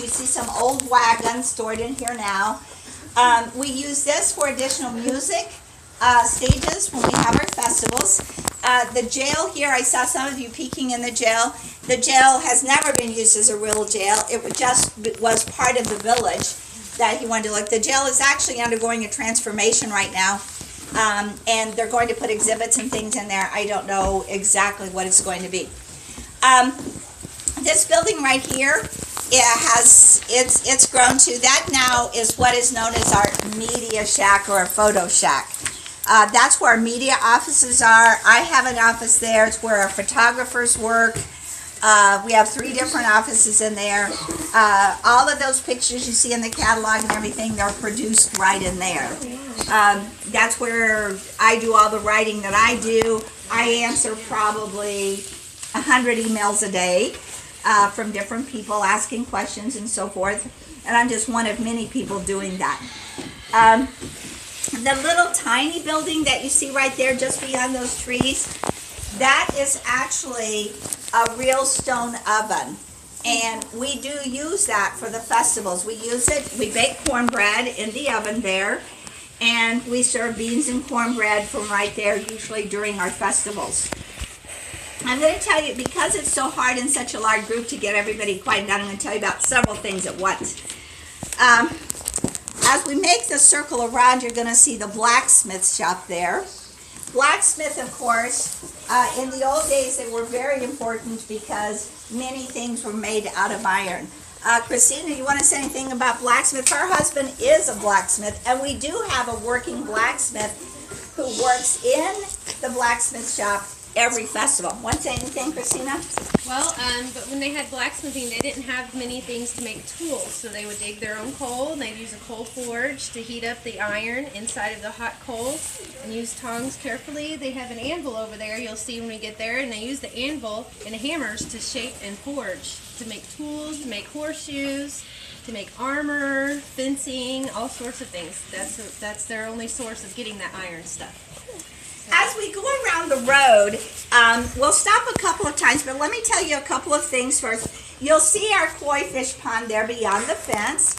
You see some old wagons stored in here now. We use this for additional music stages when we have our festivals. The jail here, I saw some of you peeking in the jail. The jail has never been used as a real jail. Was part of the village that he wanted to look. The jail is actually undergoing a transformation right now. And they're going to put exhibits and things in there. I don't know exactly what it's going to be. This building right here, it's grown to, that now is what is known as our media shack or a photo shack. That's where our media offices are. I have an office there. It's where our photographers work. We have 3 different offices in there. All of those pictures you see in the catalog and everything, they're produced right in there. That's where I do all the writing that I do. I answer probably 100 emails a day from different people asking questions and so forth. And I'm just one of many people doing that. The little tiny building that you see right there just beyond those trees, that is actually a real stone oven. And we do use that for the festivals. We use it, we bake cornbread in the oven there, and we serve beans and cornbread from right there, usually during our festivals. I'm going to tell you, because it's so hard in such a large group to get everybody quiet down, I'm going to tell you about several things at once. As we make the circle around, you're going to see the blacksmith shop there. Blacksmith, of course, in the old days, they were very important because many things were made out of iron. Christina, you want to say anything about blacksmith? Her husband is a blacksmith, and we do have a working blacksmith who works in the blacksmith shop every festival. Want to say anything, Christina? Well, but when they had blacksmithing, they didn't have many things to make tools, so they would dig their own coal, and they'd use a coal forge to heat up the iron inside of the hot coal, and use tongs carefully. They have an anvil over there, you'll see when we get there, and they use the anvil and hammers to shape and forge, to make tools, to make horseshoes, to make armor, fencing, all sorts of things. That's their only source of getting that iron stuff. As we go around the road, we'll stop a couple of times, but let me tell you a couple of things first. You'll see our koi fish pond there beyond the fence.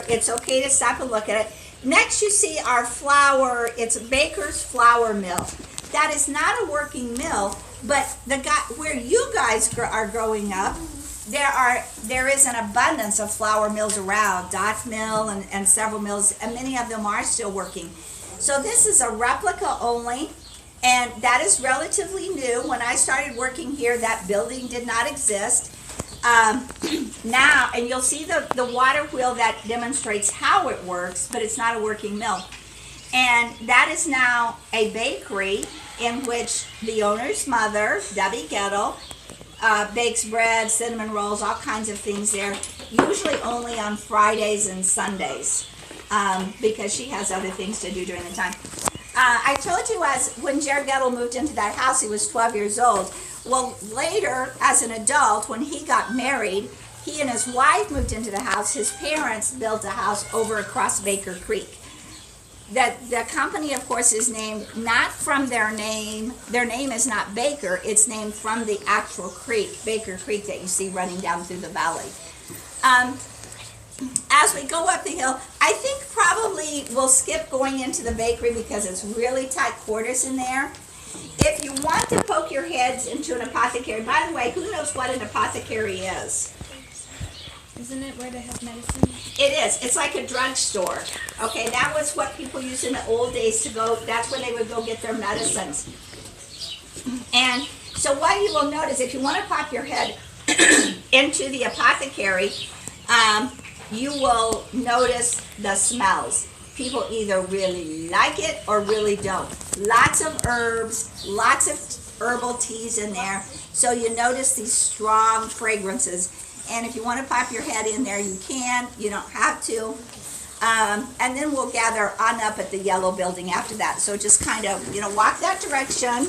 It's okay to stop and look at it. Next, you see our flour. It's Baker's Flour Mill. That is not a working mill, but where you guys are growing up, there is an abundance of flour mills around. Dot Mill and several mills, and many of them are still working. So this is a replica only. And that is relatively new. When I started working here, that building did not exist. Now, and you'll see the water wheel that demonstrates how it works, but it's not a working mill. And that is now a bakery in which the owner's mother, Debbie Gettle, bakes bread, cinnamon rolls, all kinds of things there, usually only on Fridays and Sundays, because she has other things to do during the time. I told you when Jared Gettle moved into that house, he was 12 years old. Well, later, as an adult, when he got married, he and his wife moved into the house. His parents built a house over across Baker Creek. The company, of course, is named not from their name. Their name is not Baker. It's named from the actual creek, Baker Creek, that you see running down through the valley. As we go up the hill, I think probably we'll skip going into the bakery because it's really tight quarters in there. If you want to poke your heads into an apothecary, by the way, who knows what an apothecary is? Isn't it where they have medicine? It is. It's like a drugstore. Okay, that was what people used in the old days to go, that's where they would go get their medicines. And so what you will notice, if you want to pop your head into the apothecary, you will notice the smells. People either really like it or really don't. Lots of herbs, lots of herbal teas in there. So you notice these strong fragrances. And if you want to pop your head in there, you can. You don't have to. And then we'll gather on up at the yellow building after that. So just kind of, walk that direction.